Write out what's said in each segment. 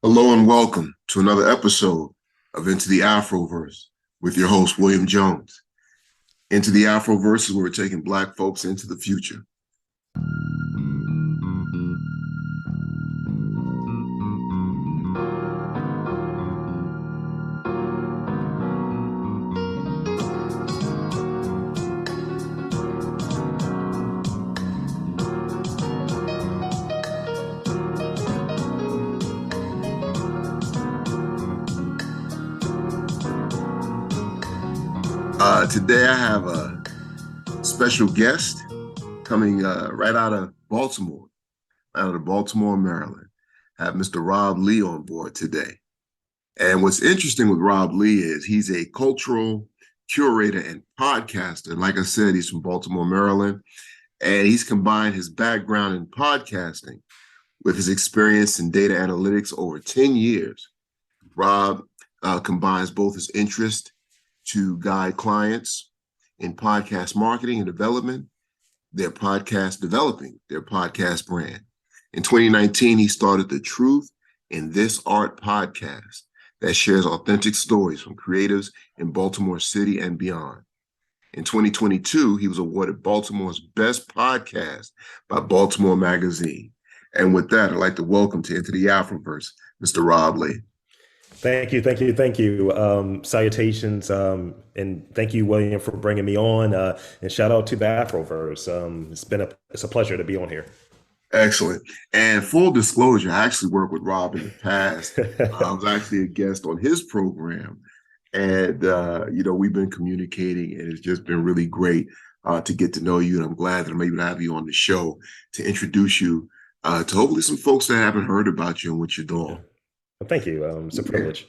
Hello and welcome to another episode of Into the Afroverse with your host, William Jones. Into the Afroverse is where we're taking Black folks into the future. Today I have a special guest coming right out of Baltimore, Maryland. I have Mr. Rob Lee on board today. And what's interesting with Rob Lee is he's a cultural curator and podcaster. Like I said, he's from Baltimore, Maryland, and he's combined his background in podcasting with his experience in data analytics over 10 years. Rob combines both his interest to guide clients in podcast marketing and development, developing their podcast brand. In 2019, he started the Truth in This Art podcast that shares authentic stories from creatives in Baltimore City and beyond. In 2022, he was awarded Baltimore's Best Podcast by Baltimore Magazine. And with that, I'd like to welcome to Into the Afroverse, Mr. Rob Lee. Thank you. Salutations, and thank you, William, for bringing me on. And shout out to the Afroverse. It's a pleasure to be on here. Excellent. And full disclosure, I actually worked with Rob in the past. I was actually a guest on his program. And, we've been communicating, and it's just been really great to get to know you. And I'm glad that I'm able to have you on the show to introduce you to hopefully some folks that haven't heard about you and what you're doing. Well, thank you. It's a Yeah. privilege.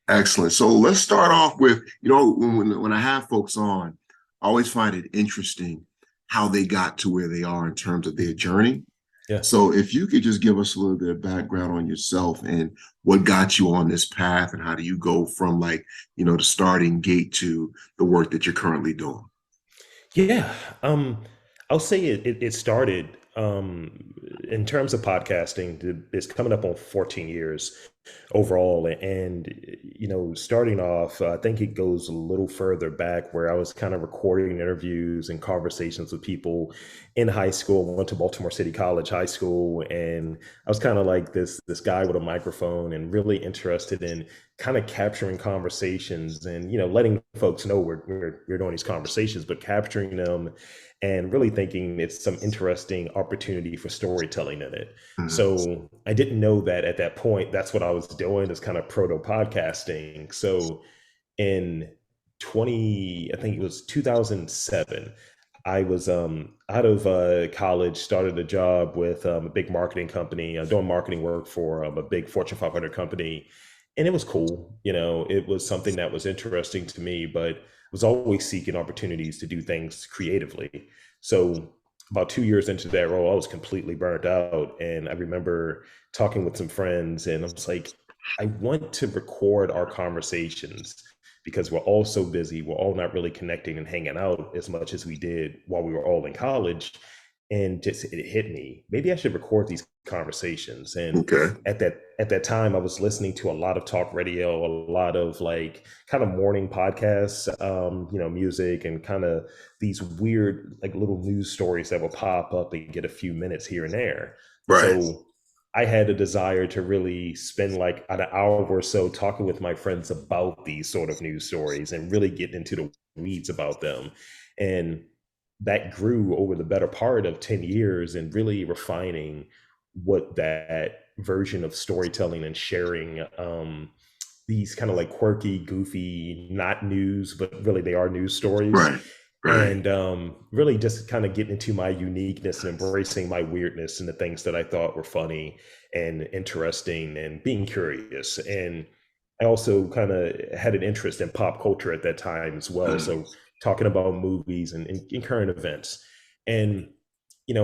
Excellent. So let's start off with, when I have folks on, I always find it interesting how they got to where they are in terms of their journey. Yeah. So if you could just give us a little bit of background on yourself and what got you on this path and how do you go from the starting gate to the work that you're currently doing? Yeah. I'll say it started in terms of podcasting. It's coming up on 14 years overall, and starting off, I think it goes a little further back where I was kind of recording interviews and conversations with people in high school. I went to Baltimore City College High School, and I was kind of like this guy with a microphone and really interested in kind of capturing conversations and letting folks know we're doing these conversations, but capturing them and really thinking it's some interesting opportunity for storytelling in it. Mhm. So I didn't know that at that point that's what I was doing, is kind of proto podcasting. So in 20, I think it was 2007, I was out of college, started a job with a big marketing company, doing marketing work for a big Fortune 500 company. And it was cool. It was something that was interesting to me, but was always seeking opportunities to do things creatively. So about 2 years into that role, I was completely burnt out. And I remember talking with some friends, and I was like, I want to record our conversations because we're all so busy. We're all not really connecting and hanging out as much as we did while we were all in college. And just it hit me. Maybe I should record these conversations. And Okay. at that time, I was listening to a lot of talk radio, a lot of like kind of morning podcasts, music, and kind of these weird like little news stories that will pop up and get a few minutes here and there. Right. So I had a desire to really spend like an hour or so talking with my friends about these sort of news stories and really getting into the weeds about them. And that grew over the better part of 10 years and really refining what that version of storytelling and sharing these kind of like quirky, goofy, not news, but really they are news stories. Right. Right. And really just kind of getting into my uniqueness and embracing my weirdness and the things that I thought were funny and interesting and being curious. And I also kind of had an interest in pop culture at that time as well. Mhm. So talking about movies and current events. And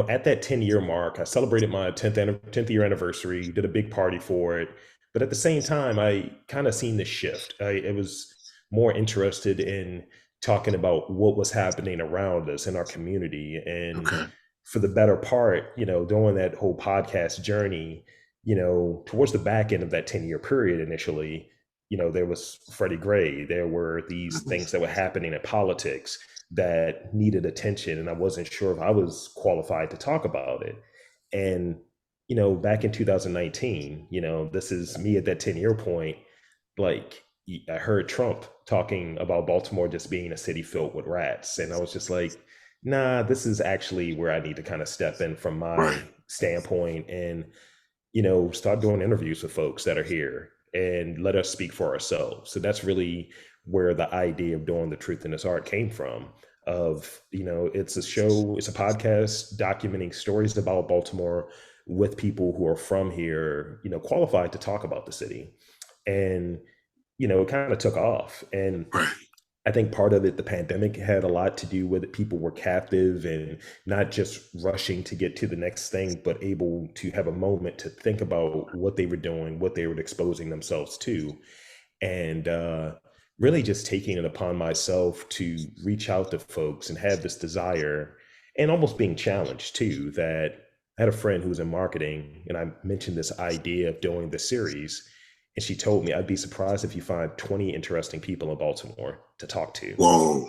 at that 10-year mark, I celebrated my 10th year anniversary, did a big party for it. But at the same time, I kind of seen the shift. I was more interested in talking about what was happening around us in our community. And Okay. for the better part, during that whole podcast journey, towards the back end of that 10-year period initially, there was Freddie Gray. There were these things that were happening in politics that needed attention, and I wasn't sure if I was qualified to talk about it. And, back in 2019, this is me at that 10-year point. Like, I heard Trump talking about Baltimore just being a city filled with rats. And I was just like, nah, this is actually where I need to kind of step in from Right. my standpoint and start doing interviews with folks that are here and let us speak for ourselves. So that's really where the idea of doing the Truth in This Art came from. Of, it's a show, it's a podcast documenting stories about Baltimore with people who are from here, qualified to talk about the city. And, it kind of took off. And Right. I think part of it, the pandemic had a lot to do with it. People were captive and not just rushing to get to the next thing, but able to have a moment to think about what they were doing, what they were exposing themselves to. And really just taking it upon myself to reach out to folks and have this desire and almost being challenged too. That I had a friend who was in marketing, and I mentioned this idea of doing the series. And she told me, I'd be surprised if you find 20 interesting people in Baltimore to talk to. Whoa.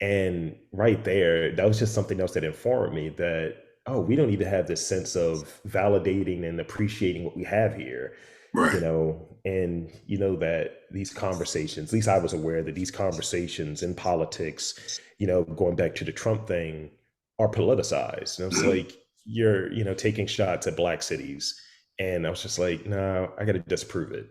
And right there, that was just something else that informed me that, oh, we don't even have this sense of validating and appreciating what we have here, Right. and that these conversations, at least I was aware that these conversations in politics, going back to the Trump thing, are politicized. And it's Mhm. like you're, taking shots at black cities. And I was just like, no, I got to disprove it,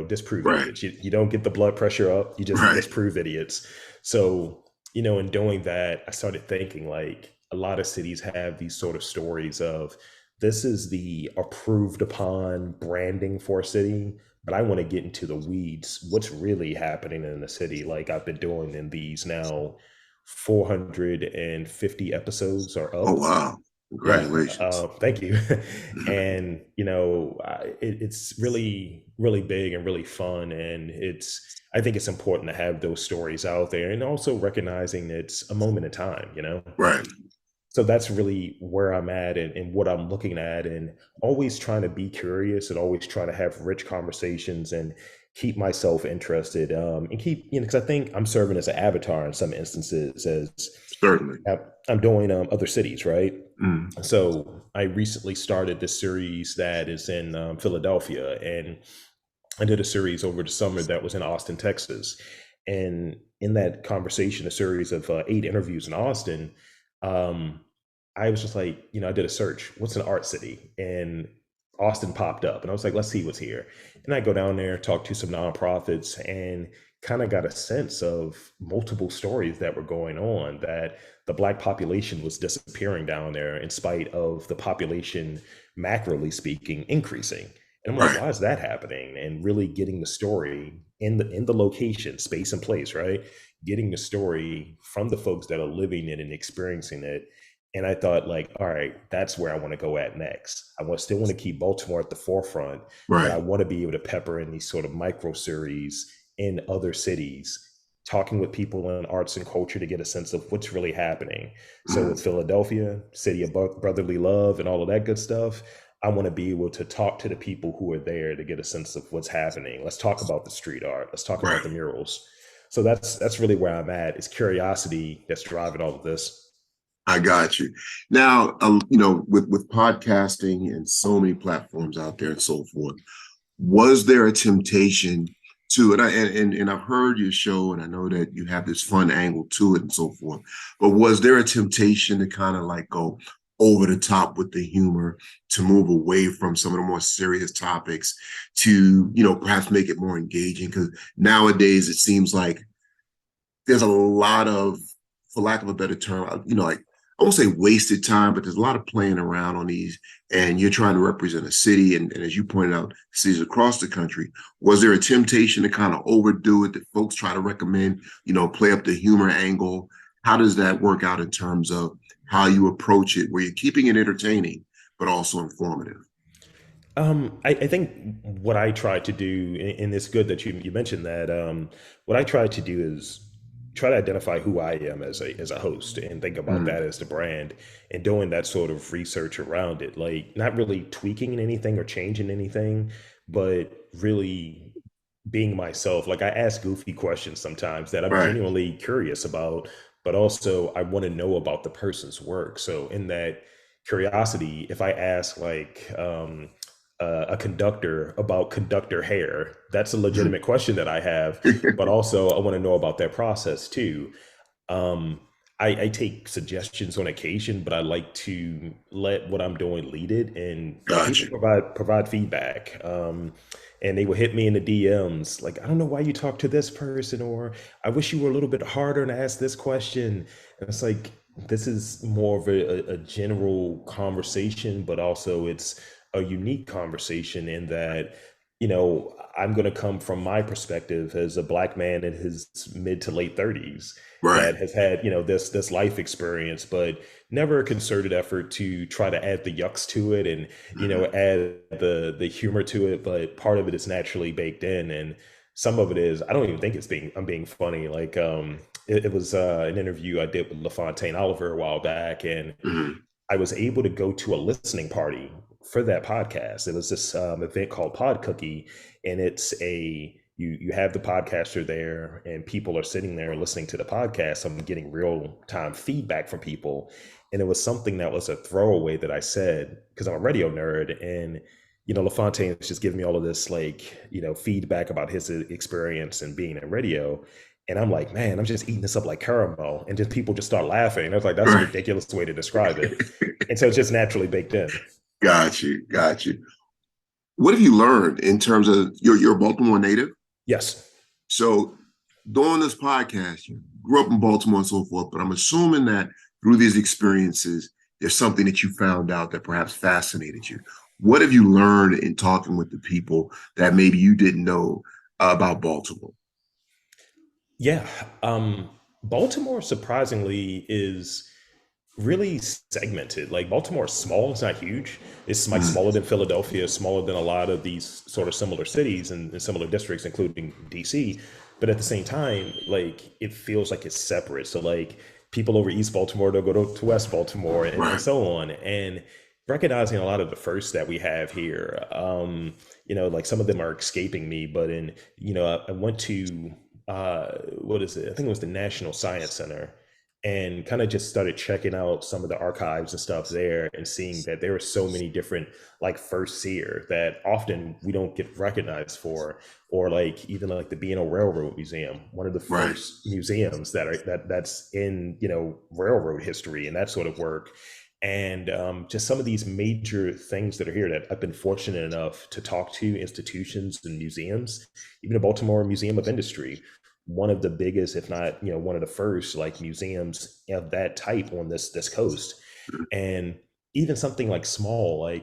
disprove Right. idiots. You don't get the blood pressure up, you just Right. disprove idiots. So, in doing that, I started thinking like a lot of cities have these sort of stories of this is the approved upon branding for a city, but I want to get into the weeds. What's really happening in the city? Like I've been doing in these now 450 episodes are Oh, up. wow. Yeah, Congratulations. thank you. And it's really, really big and really fun, and I think it's important to have those stories out there, and also recognizing it's a moment in time. Right. So that's really where I'm at and what I'm looking at, and always trying to be curious and always try to have rich conversations and keep myself interested, and keep, because I think I'm serving as an avatar in some instances as Certainly. I'm doing other cities, right? Mm. So I recently started this series that is in Philadelphia, and I did a series over the summer that was in Austin, Texas. And in that conversation, a series of 8 interviews in Austin, um, I was just like, I did a search. What's an art city? And Austin popped up, and I was like, let's see what's here. And I go down there, talk to some nonprofits, and kind of got a sense of multiple stories that were going on, that the Black population was disappearing down there in spite of the population, macroly speaking, increasing. And I'm like, Right. why is that happening? And really getting the story in the location, space and place, right? Getting the story from the folks that are living it and experiencing it. And I thought, like, all right, that's where I want to go at next. Still want to keep Baltimore at the forefront, but I Right. want to be able to pepper in these sort of micro series in other cities, talking with people in arts and culture to get a sense of what's really happening. So Mm. with Philadelphia, city of brotherly love and all of that good stuff, I want to be able to talk to the people who are there to get a sense of what's happening. Let's talk about the street art. Let's talk about Right. the murals. So that's really where I'm at. It's curiosity that's driving all of this. I got you. Now, with podcasting and so many platforms out there and so forth, was there a temptation to it? And I've heard your show, and I know that you have this fun angle to it and so forth. But was there a temptation to kind of like go over the top with the humor, to move away from some of the more serious topics, to perhaps make it more engaging? Because nowadays it seems like there's a lot of, for lack of a better term, like I won't say wasted time, but there's a lot of playing around on these, and you're trying to represent a city, and as you pointed out, cities across the country. Was there a temptation to kind of overdo it? That folks try to recommend, play up the humor angle? How does that work out in terms of how you approach it, where you're keeping it entertaining but also informative? I think what I try to do, and it's good that you mentioned that. What I try to do is try to identify who I am as a host and think about Mm, that as the brand and doing that sort of research around it. Like not really tweaking anything or changing anything, but really being myself. Like I ask goofy questions sometimes that I'm right. genuinely curious about, but also I want to know about the person's work. So in that curiosity, if I ask like a conductor about conductor hair, that's a Mm. legitimate question that I have, but also I want to know about their process too. Um, I take suggestions on occasion, but I like to let what I'm doing lead it and let Got people you. provide feedback. And they will hit me in the DMs like, I don't know why you talk to this person, or I wish you were a little bit harder and ask this question. And it's like this is more of a general conversation, but also it's a unique conversation in that I'm going to come from my perspective as a black man in his mid to late 30s Right. that has had this life experience, but never a concerted effort to try to add the yucks to it and Mhm. add the humor to it. But part of it is naturally baked in, and some of it is I don't even think I'm being funny. Like it was an interview I did with LaFontaine Oliver a while back, and Mhm. I was able to go to a listening party for that podcast. It was this event called Pod Cookie, and it's you have the podcaster there, and people are sitting there listening to the podcast. I'm getting real time feedback from people, and it was something that was a throwaway that I said because I'm a radio nerd, and LaFontaine was just giving me all of this like feedback about his experience and being in radio. And I'm like, man, I'm just eating this up like caramel. And just people just start laughing. I was like, that's a Right. ridiculous way to describe it. And so it's just naturally baked in. Got you. Got you. What have you learned in terms of you're a Baltimore native? Yes. So doing this podcast, you grew up in Baltimore and so forth, but I'm assuming that through these experiences, there's something that you found out that perhaps fascinated you. What have you learned in talking with the people that maybe you didn't know about Baltimore? Yeah. Baltimore surprisingly is really segmented. Like Baltimore is small, it's not huge. It's like Mm, smaller than Philadelphia, smaller than a lot of these sort of similar cities and similar districts, including DC. But at the same time, like it feels like it's separate. So like people over East Baltimore, they'll go to West Baltimore and right, so on. And recognizing a lot of the firsts that we have here, like some of them are escaping me, but I went to what is it? I think it was the National Science Center and kind of just started checking out some of the archives and stuff there and seeing that there are so many different like firsts here that often we don't get recognized for, or like even like the B&O Railroad Museum, one of the right, first museums that's in railroad history and that sort of work. And just some of these major things that are here that I've been fortunate enough to talk to institutions and museums, even the Baltimore Museum of Industry, one of the biggest, if not, one of the first like museums of that type on this coast. And even something like smaller,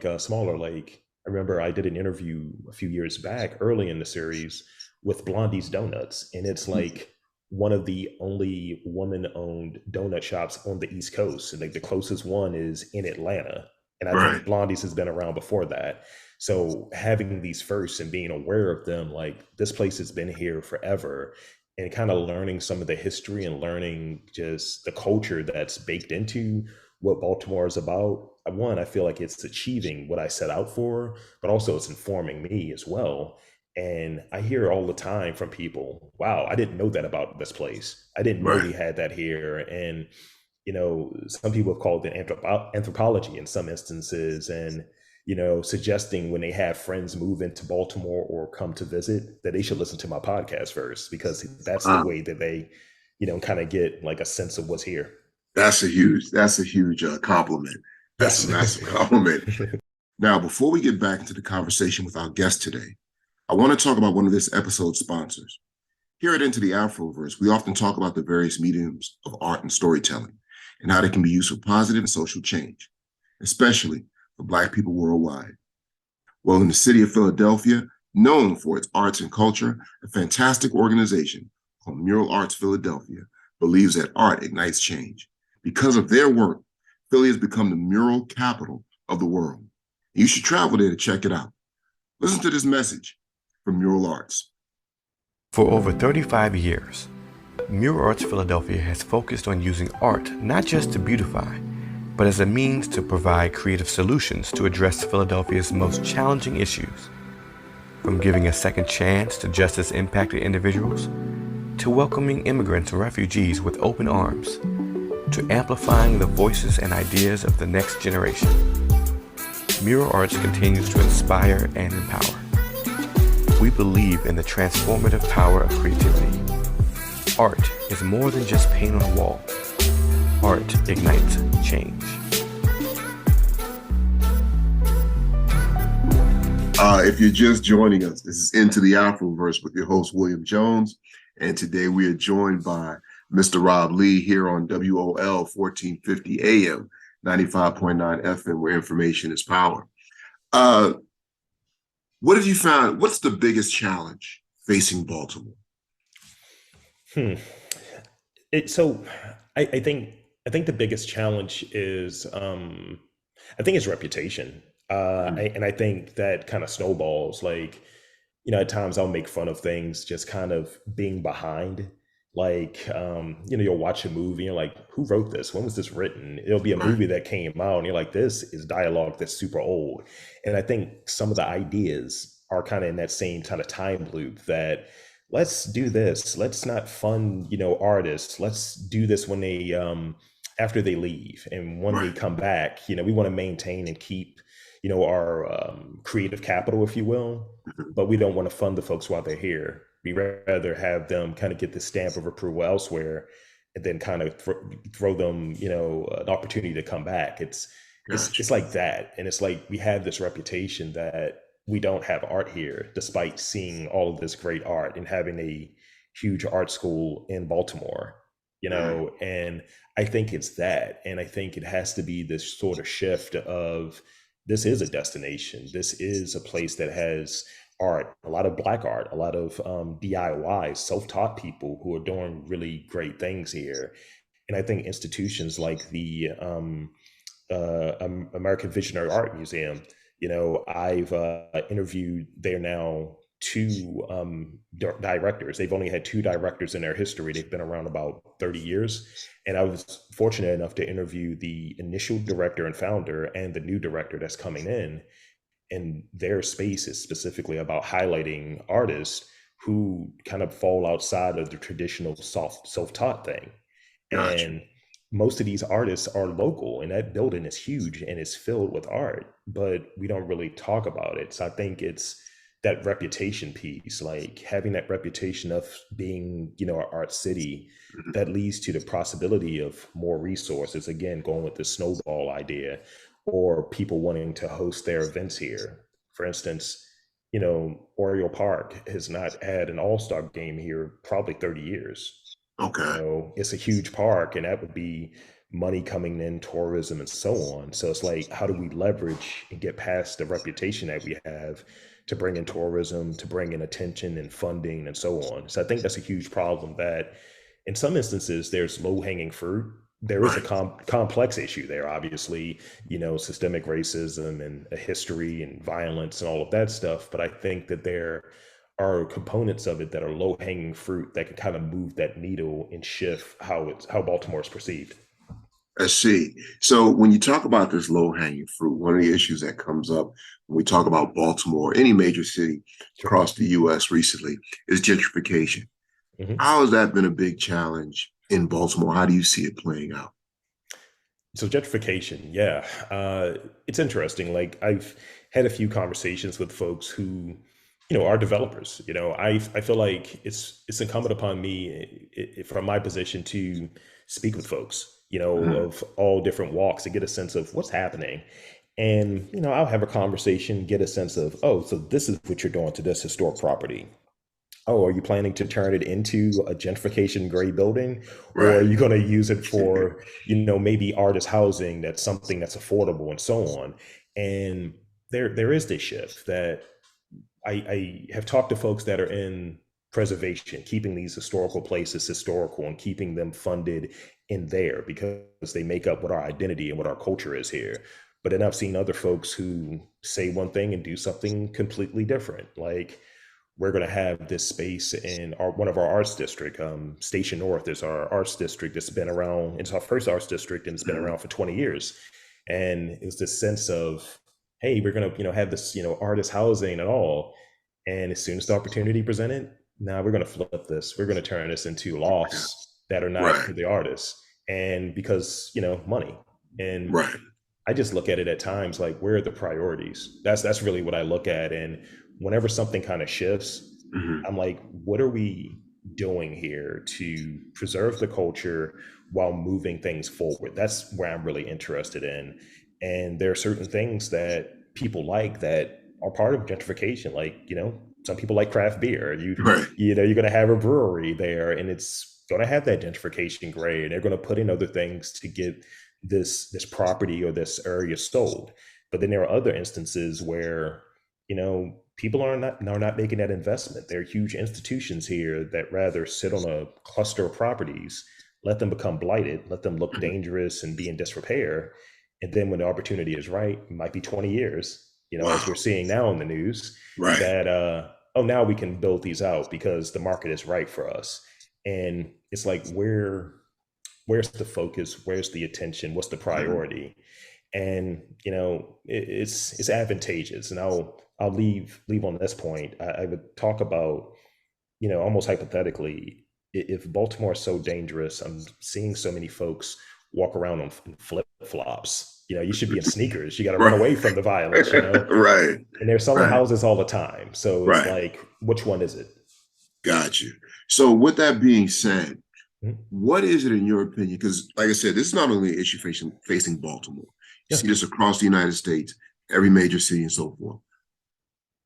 like I remember I did an interview a few years back early in the series with Blondie's Donuts, and it's like one of the only woman-owned donut shops on the East Coast, and like the closest one is in Atlanta. And I right, think Blondie's has been around before that. So having these firsts and being aware of them, like this place has been here forever, and kind of learning some of the history and learning just the culture that's baked into what Baltimore is about. One, I feel like it's achieving what I set out for, but also it's informing me as well. And I hear all the time from people, wow, I didn't know that about this place. I didn't know right. we had that here. And, some people have called it anthropology in some instances. And, suggesting when they have friends move into Baltimore or come to visit that they should listen to my podcast first, because that's the Wow. way that they, kind of get like a sense of what's here. That's a huge compliment. That's a Yes. massive compliment. Now, before we get back into the conversation with our guest today, I want to talk about one of this episode's sponsors. Here at Into the Afroverse, we often talk about the various mediums of art and storytelling and how they can be used for positive and social change, especially for Black people worldwide. Well, in the city of Philadelphia, known for its arts and culture, a fantastic organization called Mural Arts Philadelphia believes that art ignites change. Because of their work, Philly has become the mural capital of the world. You should travel there to check it out. Listen to this message from Mural Arts. For over 35 years, Mural Arts Philadelphia has focused on using art not just to beautify, but as a means to provide creative solutions to address Philadelphia's most challenging issues, from giving a second chance to justice impacted individuals, to welcoming immigrants and refugees with open arms, to amplifying the voices and ideas of the next generation. Mural Arts continues to inspire and empower. We believe in the transformative power of creativity. Art is more than just paint on a wall. Art ignites change. If you're just joining us, this is Into the Afroverse with your host, William Jones. And today we are joined by Mr. Rob Lee here on WOL 1450 AM, 95.9 FM, where information is power. What have you found? What's the biggest challenge facing Baltimore? Hmm. So I think the biggest challenge is I think it's reputation. And I think that kind of snowballs. Like, at times I'll make fun of things just kind of being behind. Like, you'll watch a movie and you're like, who wrote this? When was this written? It'll be a Right, movie that came out and you're like, this is dialogue that's super old. And I think some of the ideas are kind of in that same kind of time loop that let's do this. Let's not fund, artists. Let's do this when they after they leave. And when they right. come back, we want to maintain and keep, our creative capital, if you will, but we don't want to fund the folks while they're here. We rather have them kind of get the stamp of approval elsewhere, and then kind of throw them, an opportunity to come back. It's Gotcha. like that, and it's like we have this reputation that we don't have art here, despite seeing all of this great art and having a huge art school in Baltimore. Right. And I think it's that, and I think it has to be this sort of shift of this is a destination. This is a place that has art, a lot of black art, a lot of DIY, self-taught people who are doing really great things here. And I think institutions like the American Visionary Art Museum, I've interviewed there now two directors. They've only had two directors in their history. They've been around about 30 years. And I was fortunate enough to interview the initial director and founder and the new director that's coming in. And their space is specifically about highlighting artists who kind of fall outside of the traditional self-taught thing. Gotcha. And most of these artists are local, and that building is huge and it's filled with art, but we don't really talk about it. So I think it's that reputation piece, like having that reputation of being, an art city, Mhm. that leads to the possibility of more resources. Again, going with the snowball idea, or people wanting to host their events here. For instance, Oriole Park has not had an all-star game here probably 30 years. Okay. It's a huge park, and that would be money coming in, tourism, and so on. So it's like, how do we leverage and get past the reputation that we have to bring in tourism, to bring in attention and funding, and so on? So I think that's a huge problem that in some instances there's low hanging fruit. There is a Right. complex issue there, obviously, systemic racism and a history and violence and all of that stuff. But I think that there are components of it that are low hanging fruit that can kind of move that needle and shift how Baltimore is perceived. I see. So when you talk about this low hanging fruit, one of the issues that comes up when we talk about Baltimore, any major city Sure. across the US recently, is gentrification. Hmm. How has that been a big challenge in Baltimore? How do you see it playing out? So gentrification, yeah, it's interesting. Like, I've had a few conversations with folks who, are developers. I feel like it's incumbent upon me, from my position, to speak with folks, Mhm. of all different walks to get a sense of what's happening. And I'll have a conversation, get a sense of, oh, so this is what you're doing to this historic property. Oh, are you planning to turn it into a gentrification grade building? Or are Right. you going to use it for, maybe artist housing, that's something that's affordable, and so on? And there is this shift that I have talked to folks that are in preservation, keeping these historical places historical and keeping them funded in there, because they make up what our identity and what our culture is here. But then I've seen other folks who say one thing and do something completely different. Like, we're going to have this space in one of our arts district. Station North is our arts district. It's been around. It's our first arts district, and it's been Mhm. around for 20 years. And it's this sense of, hey, we're going to have this artist housing and all. And as soon as the opportunity presented, now we're going to flip this. We're going to turn this into Yeah. lofts that are not Right. for the artists, and because money. And Right. I just look at it at times like, where are the priorities? That's really what I look at. And whenever something kind of shifts, Hmm. I'm like, what are we doing here to preserve the culture while moving things forward? That's where I'm really interested in. And there are certain things that people like that are part of gentrification. Like, some people like craft beer. Right. You're going to have a brewery there, and it's going to have that gentrification grade. They're going to put in other things to get this property or this area sold. But then there are other instances where people are not making that investment. There are huge institutions here that rather sit on a cluster of properties, let them become blighted, let them look Mhm. dangerous and be in disrepair, and then when the opportunity is right, it might be 20 years, as we're Wow. seeing now in the news, Right. that oh, now we can build these out because the market is right for us. And it's like, where's the focus, where's the attention, what's the Mhm. priority? And it's advantageous. And I'll leave on this point. I would talk about, almost hypothetically, if Baltimore is so dangerous, I'm seeing so many folks walk around in flip flops. You should be in sneakers. You got to run Right. away from the violence. Right. And they're selling Right. houses all the time. So it's Right. like, which one is it? Got you. So with that being said, Mhm. what is it in your opinion? Because like I said, this is not only an issue facing Baltimore. You Yeah. see this across the United States, every major city and so forth.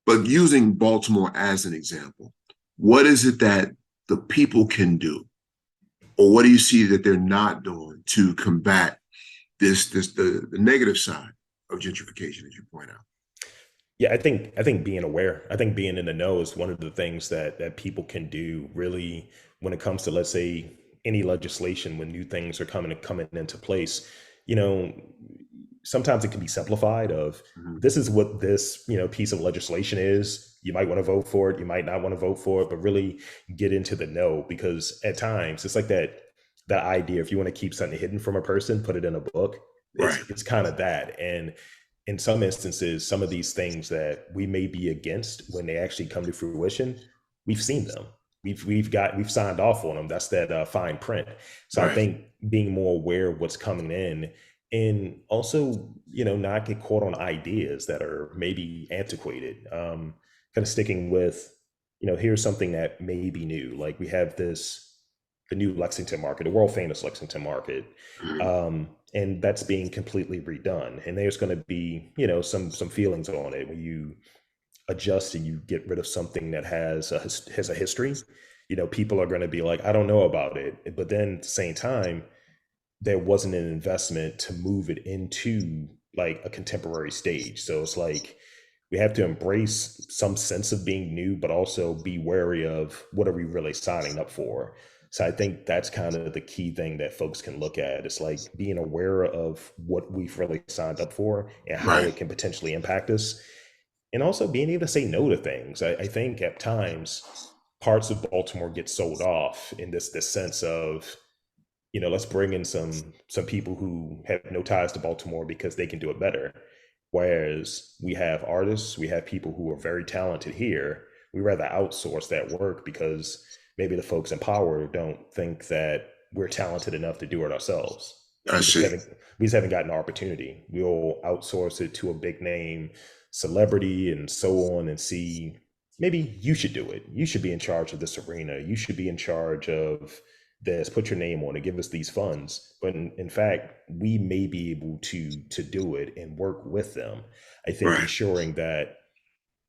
But using Baltimore as an example, what is it that the people can do? Or what do you see that they're not doing to combat the negative side of gentrification, as you point out? Yeah, I think being aware, I think being in the know is one of the things that people can do really when it comes to, let's say, any legislation. When new things are coming into place, you know, sometimes it can be simplified of, Mhm. this is what this piece of legislation is. You might want to vote for it, you might not want to vote for it, but really get into the know, because at times it's like that idea, if you want to keep something hidden from a person, put it in a book. it's Right. it's kind of that. And in some instances, some of these things that we may be against, when they actually come to fruition, we've seen them. We've signed off on them. That's that fine print. So I Right. think being more aware of what's coming in, and also not get caught on ideas that are maybe antiquated. Kind of sticking with, here's something that may be new. Like, we have the new Lexington market, the world famous Lexington market, Mhm. and that's being completely redone. And there's going to be some feelings on it when you adjust and you get rid of something that has a history. People are going to be like, I don't know about it, but then at the same time, there wasn't an investment to move it into like a contemporary stage. So it's like, we have to embrace some sense of being new, but also be wary of, what are we really signing up for? So I think that's kind of the key thing that folks can look at. It's like being aware of what we've really signed up for and how Right. it can potentially impact us. And also being able to say no to things. I think at times parts of Baltimore get sold off in this sense of, let's bring in some people who have no ties to Baltimore because they can do it better. Whereas we have artists, we have people who are very talented here. We rather outsource that work because maybe the folks in power don't think that we're talented enough to do it ourselves. I We just see. haven't we just haven't gotten an opportunity. We'll outsource it to a big name celebrity and so on, and see, maybe you should do it. You should be in charge of this arena. You should be in charge of this. Put your name on it. Give us these funds. But in fact, we may be able to do it and work with them. I think Right. ensuring that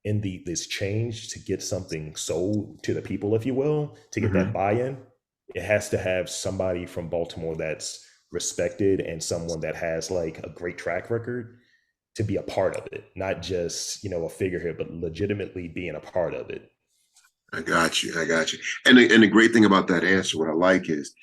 in this change, to get something sold to the people, if you will, to get that Mhm. buy-in, it has to have somebody from Baltimore that's respected, and someone that has like a great track record to be a part of it, not just a figurehead, but legitimately being a part of it. I got you. I got you. And the great thing about that answer, what I like is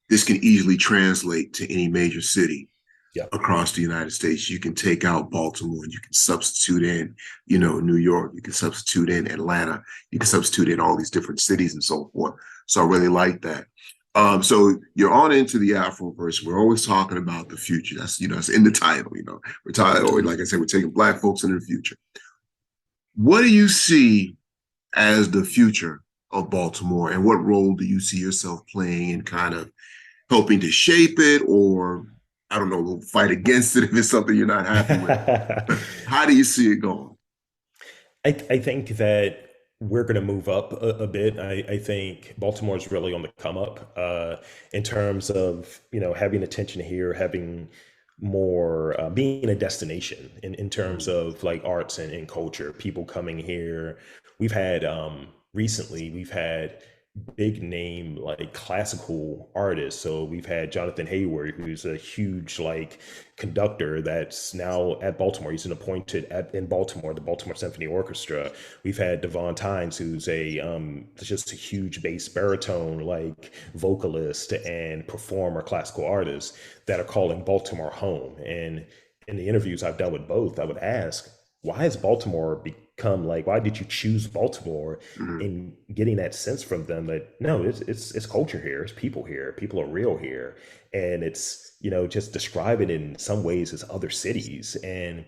this can easily translate to any major city. Yeah. across the United States. You can take out Baltimore and you can substitute in, New York, you can substitute in Atlanta, you can substitute in all these different cities and so forth. So I really like that. So you're on into the Afroverse. We're always talking about the future. That's, it's in the title, we're talking, or like I said, we're taking Black folks into the future. What do you see as the future of Baltimore, and what role do you see yourself playing in kind of helping to shape it, or I don't know, fight against it if it's something you're not happy with? How do you see it going? I think that we're going to move up a bit. I think Baltimore is really on the come up in terms of having attention here, having more being a destination in terms of like arts and culture. People coming here. We've had recently we've had big name like classical artists. So we've had Jonathan Hayward, who's a huge like conductor that's now at Baltimore. He's an appointed in Baltimore, the Baltimore Symphony Orchestra. We've had Devon Tynes, who's a just a huge bass baritone like vocalist and performer, classical artist that are calling Baltimore home. And in the interviews I've done with both, I would ask, why has Baltimore become like? Why did you choose Baltimore? Mhm. In getting that sense from them that no, it's culture here, it's people here, people are real here, and it's just describe it in some ways as other cities, and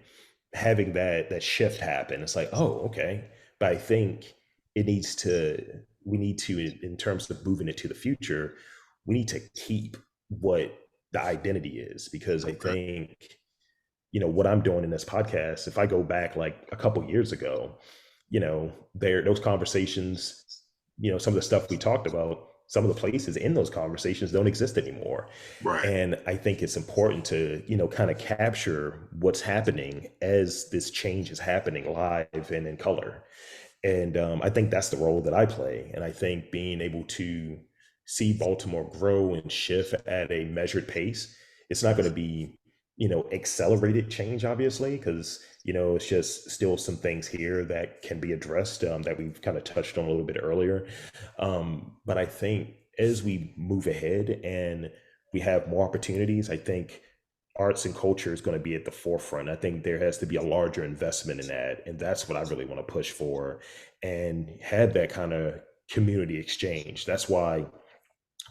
having that shift happen, it's like, oh, okay. But I think we need to, in terms of moving it to the future, we need to keep what the identity is, because I Okay. think what I'm doing in this podcast, if I go back like a couple years ago, there those conversations, some of the stuff we talked about, some of the places in those conversations don't exist anymore. Right. And I think it's important to kind of capture what's happening as this change is happening live and in color. And I think that's the role that I play. And I think being able to see Baltimore grow and shift at a measured pace, it's not going to be, accelerated change, obviously, because, it's just still some things here that can be addressed that we've kind of touched on a little bit earlier. But I think as we move ahead and we have more opportunities, I think arts and culture is going to be at the forefront. I think there has to be a larger investment in that. And that's what I really want to push for and have that kind of community exchange. That's why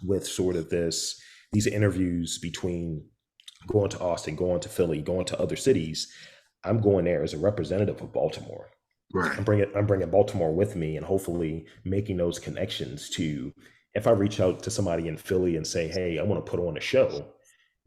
with sort of these interviews between going to Austin, going to Philly, going to other cities, I'm going there as a representative of Baltimore. Right. I'm bringing Baltimore with me, and hopefully making those connections to, if I reach out to somebody in Philly and say, hey, I want to put on a show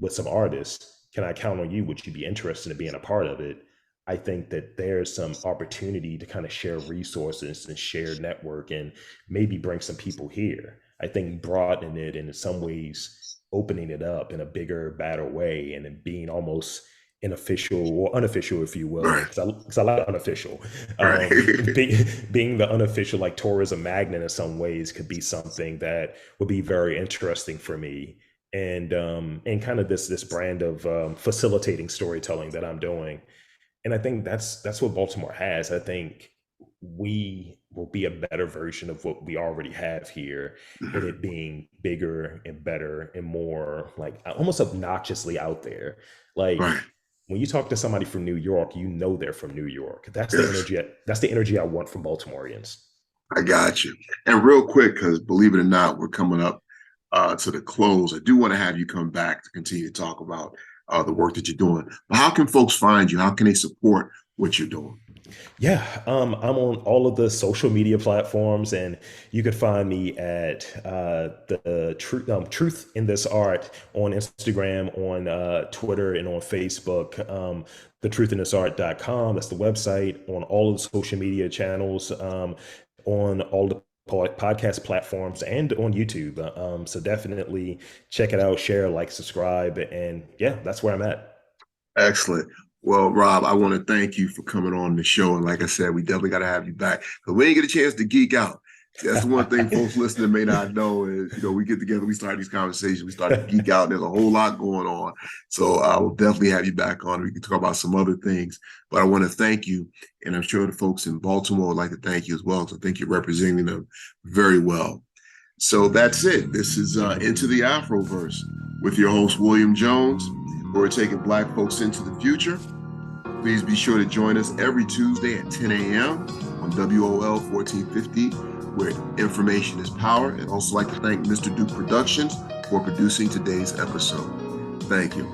with some artists, can I count on you? Would you be interested in being a part of it? I think that there's some opportunity to kind of share resources and share network and maybe bring some people here. I think broadening it and in some ways opening it up in a bigger, badder way, and then being almost unofficial or unofficial, if you will, Right. because I like unofficial. Right. Being the unofficial like tourism magnet in some ways could be something that would be very interesting for me, and kind of this brand of facilitating storytelling that I'm doing. And I think that's what Baltimore has. I think we will be a better version of what we already have here, and Mhm. it being bigger and better and more like almost obnoxiously out there. Like Right. when you talk to somebody from New York, they're from New York. Yes. That's the energy I want from Baltimoreans. I got you. And real quick, because believe it or not, we're coming up to the close. I do want to have you come back to continue to talk about the work that you're doing. But how can folks find you? How can they support what you're doing? Yeah, I'm on all of the social media platforms, and you could find me at the Truth in This Art on Instagram, on Twitter, and on Facebook. TheTruthinThisArt.com. That's the website. On all of the social media channels, on all the podcast platforms, and on YouTube. So definitely check it out, share, like, subscribe, and yeah, that's where I'm at. Excellent. Well, Rob, I want to thank you for coming on the show. And like I said, we definitely got to have you back because we ain't get a chance to geek out. See, that's the one thing folks listening may not know is, we get together, we start these conversations, we start to geek out. And there's a whole lot going on. So I will definitely have you back on. We can talk about some other things. But I want to thank you. And I'm sure the folks in Baltimore would like to thank you as well. So I think you're representing them very well. So that's it. This is Into the Afroverse with your host, William Jones. We're taking Black folks into the future. Please be sure to join us every Tuesday at 10 a.m. on WOL 1450, where information is power. And also like to thank Mr. Duke Productions for producing today's episode. Thank you.